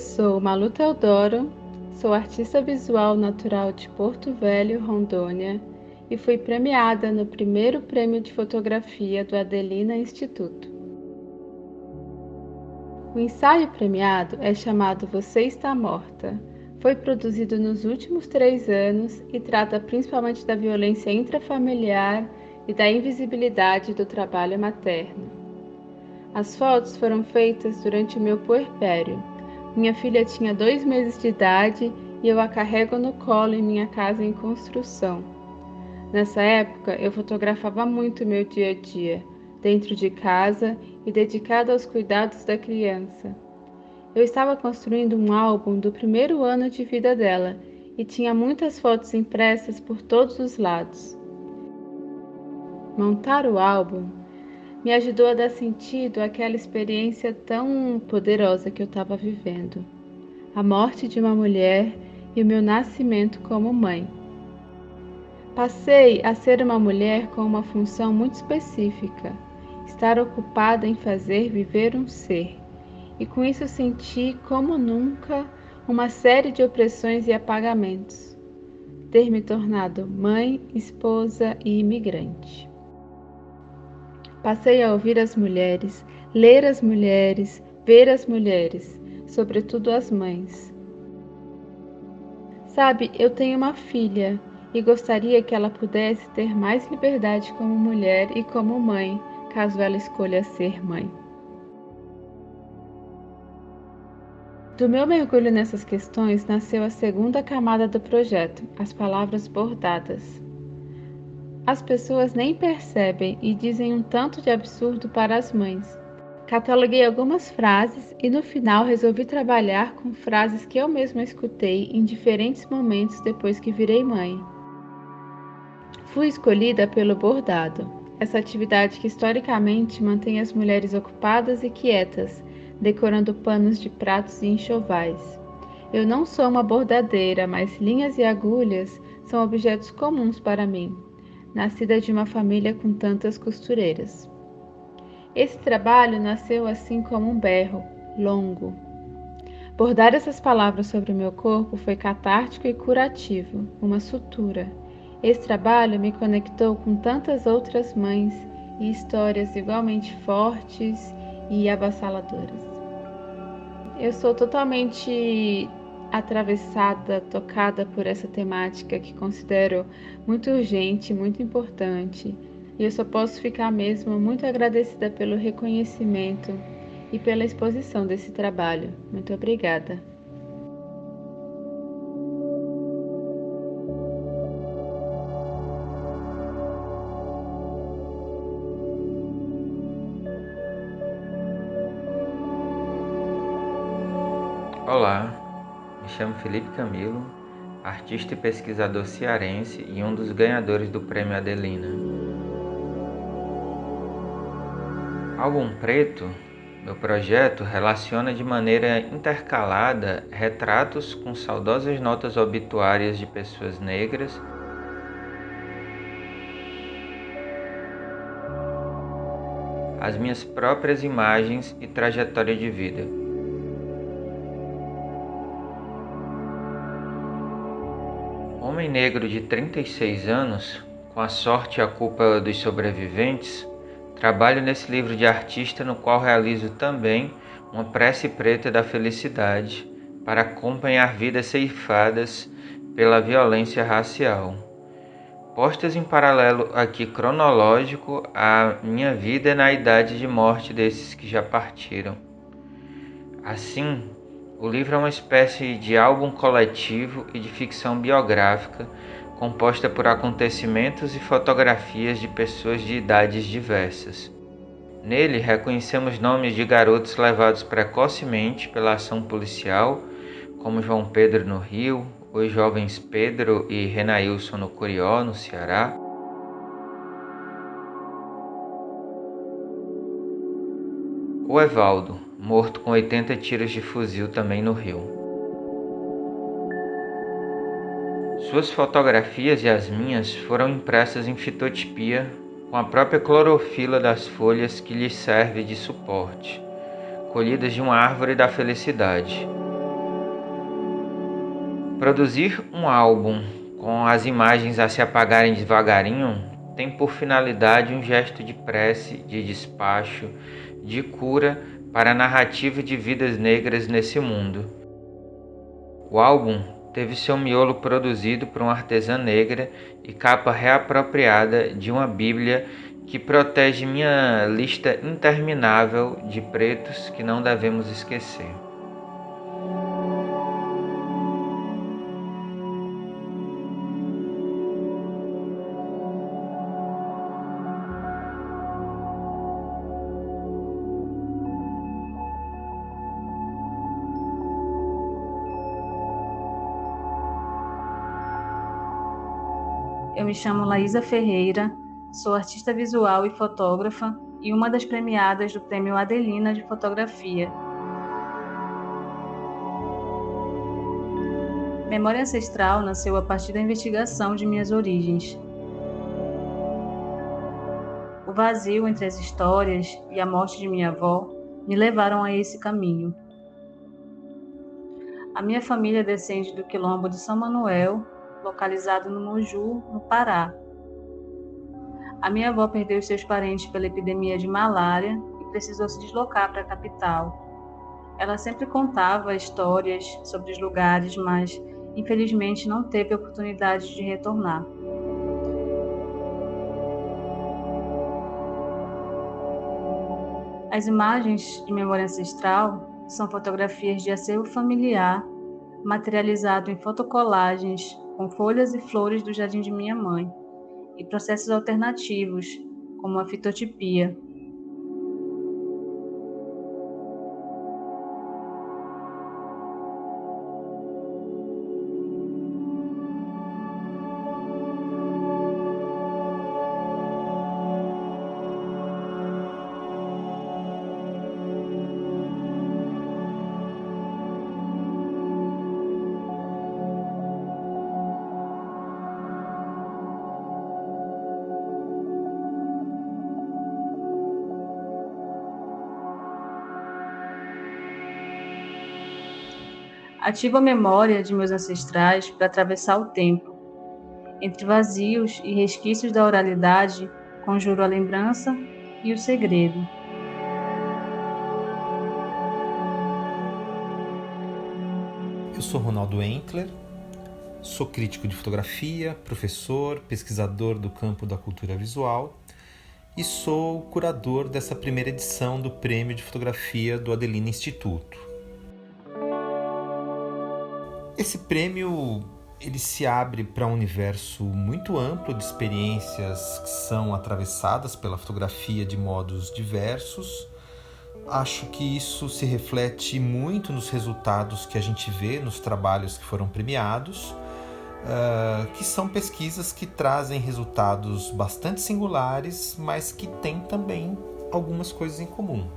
sou Malu Teodoro, sou artista visual natural de Porto Velho, Rondônia, e fui premiada no primeiro prêmio de fotografia do Adelina Instituto. O ensaio premiado é chamado Você Está Morta. Foi produzido nos últimos 3 anos e trata principalmente da violência intrafamiliar e da invisibilidade do trabalho materno. As fotos foram feitas durante o meu puerpério. Minha filha tinha 2 meses de idade e eu a carrego no colo em minha casa em construção. Nessa época, eu fotografava muito meu dia a dia, dentro de casa e dedicada aos cuidados da criança. Eu estava construindo um álbum do primeiro ano de vida dela e tinha muitas fotos impressas por todos os lados. Montar o álbum me ajudou a dar sentido àquela experiência tão poderosa que eu estava vivendo. A morte de uma mulher e o meu nascimento como mãe. Passei a ser uma mulher com uma função muito específica, estar ocupada em fazer viver um ser. E com isso senti, como nunca, uma série de opressões e apagamentos. Ter me tornado mãe, esposa e imigrante. Passei a ouvir as mulheres, ler as mulheres, ver as mulheres, sobretudo as mães. Sabe, eu tenho uma filha e gostaria que ela pudesse ter mais liberdade como mulher e como mãe, caso ela escolha ser mãe. Do meu mergulho nessas questões nasceu a segunda camada do projeto, as palavras bordadas. As pessoas nem percebem e dizem um tanto de absurdo para as mães. Cataloguei algumas frases e no final resolvi trabalhar com frases que eu mesma escutei em diferentes momentos depois que virei mãe. Fui escolhida pelo bordado, essa atividade que historicamente mantém as mulheres ocupadas e quietas, decorando panos de pratos e enxovais. Eu não sou uma bordadeira, mas linhas e agulhas são objetos comuns para mim, nascida de uma família com tantas costureiras. Esse trabalho nasceu assim como um berro, longo. Bordar essas palavras sobre o meu corpo foi catártico e curativo, uma sutura. Esse trabalho me conectou com tantas outras mães e histórias igualmente fortes e avassaladoras. Eu sou totalmente atravessada, tocada por essa temática que considero muito urgente, muito importante. E eu só posso ficar mesmo muito agradecida pelo reconhecimento e pela exposição desse trabalho. Muito obrigada. Olá, me chamo Felipe Camilo, artista e pesquisador cearense e um dos ganhadores do Prêmio Adelina. Álbum Preto, meu projeto, relaciona de maneira intercalada retratos com saudosas notas obituárias de pessoas negras, as minhas próprias imagens e trajetória de vida. Homem negro de 36 anos, com a sorte e a culpa dos sobreviventes, trabalho nesse livro de artista no qual realizo também uma prece preta da felicidade para acompanhar vidas ceifadas pela violência racial. Postas em paralelo aqui cronológico à minha vida na idade de morte desses que já partiram. Assim, o livro é uma espécie de álbum coletivo e de ficção biográfica composta por acontecimentos e fotografias de pessoas de idades diversas. Nele, reconhecemos nomes de garotos levados precocemente pela ação policial, como João Pedro no Rio, os jovens Pedro e Renailson no Curió, no Ceará. O Evaldo, morto com 80 tiros de fuzil também no Rio. Suas fotografias e as minhas foram impressas em fitotipia com a própria clorofila das folhas que lhes serve de suporte, colhidas de uma árvore da felicidade. Produzir um álbum com as imagens a se apagarem devagarinho tem por finalidade um gesto de prece, de despacho, de cura para a narrativa de vidas negras nesse mundo. O álbum teve seu miolo produzido por uma artesã negra e capa reapropriada de uma Bíblia que protege minha lista interminável de pretos que não devemos esquecer. Eu me chamo Laísa Ferreira, sou artista visual e fotógrafa e uma das premiadas do Prêmio Adelina de Fotografia. Memória Ancestral nasceu a partir da investigação de minhas origens. O vazio entre as histórias e a morte de minha avó me levaram a esse caminho. A minha família descende do quilombo de São Manuel, localizado no Moju, no Pará. A minha avó perdeu seus parentes pela epidemia de malária e precisou se deslocar para a capital. Ela sempre contava histórias sobre os lugares, mas infelizmente não teve a oportunidade de retornar. As imagens de memória ancestral são fotografias de acervo familiar, materializado em fotocolagens com folhas e flores do jardim de minha mãe, e processos alternativos, como a fitotipia. Ativo a memória de meus ancestrais para atravessar o tempo. Entre vazios e resquícios da oralidade, conjuro a lembrança e o segredo. Eu sou Ronaldo Entler, sou crítico de fotografia, professor, pesquisador do campo da cultura visual e sou curador dessa primeira edição do Prêmio de Fotografia do Adelina Instituto. Esse prêmio ele se abre para um universo muito amplo de experiências que são atravessadas pela fotografia de modos diversos. Acho que isso se reflete muito nos resultados que a gente vê nos trabalhos que foram premiados, que são pesquisas que trazem resultados bastante singulares, mas que têm também algumas coisas em comum.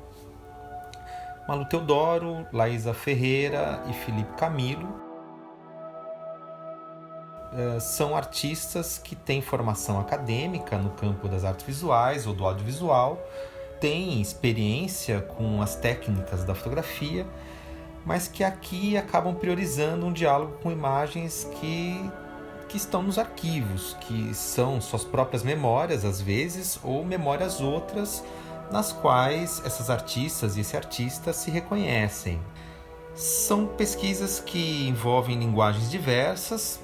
Malu Teodoro, Laísa Ferreira e Felipe Camilo são artistas que têm formação acadêmica no campo das artes visuais ou do audiovisual, têm experiência com as técnicas da fotografia, mas que aqui acabam priorizando um diálogo com imagens que estão nos arquivos, que são suas próprias memórias às vezes, ou memórias outras nas quais essas artistas e esse artista se reconhecem. São pesquisas que envolvem linguagens diversas,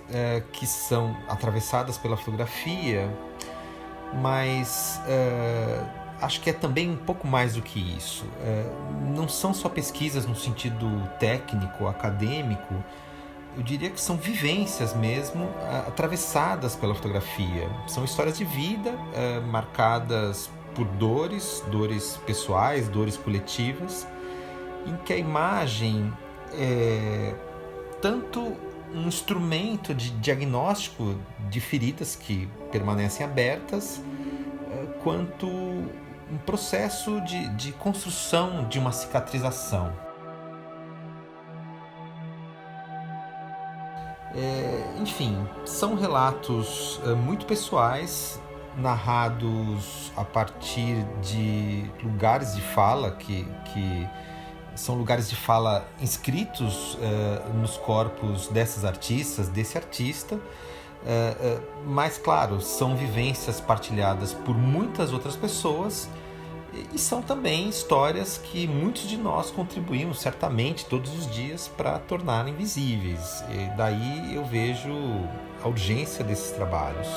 que são atravessadas pela fotografia, mas acho que é também um pouco mais do que isso. Não são só pesquisas no sentido técnico, acadêmico, eu diria que são vivências mesmo, atravessadas pela fotografia. São histórias de vida marcadas por dores pessoais, dores coletivas, em que a imagem é tanto um instrumento de diagnóstico de feridas que permanecem abertas, quanto um processo de construção de uma cicatrização. Enfim, são relatos muito pessoais, narrados a partir de lugares de fala que são lugares de fala inscritos nos corpos dessas artistas, desse artista, mas, claro, são vivências partilhadas por muitas outras pessoas e são também histórias que muitos de nós contribuímos certamente todos os dias para tornarem visíveis. E daí eu vejo a urgência desses trabalhos.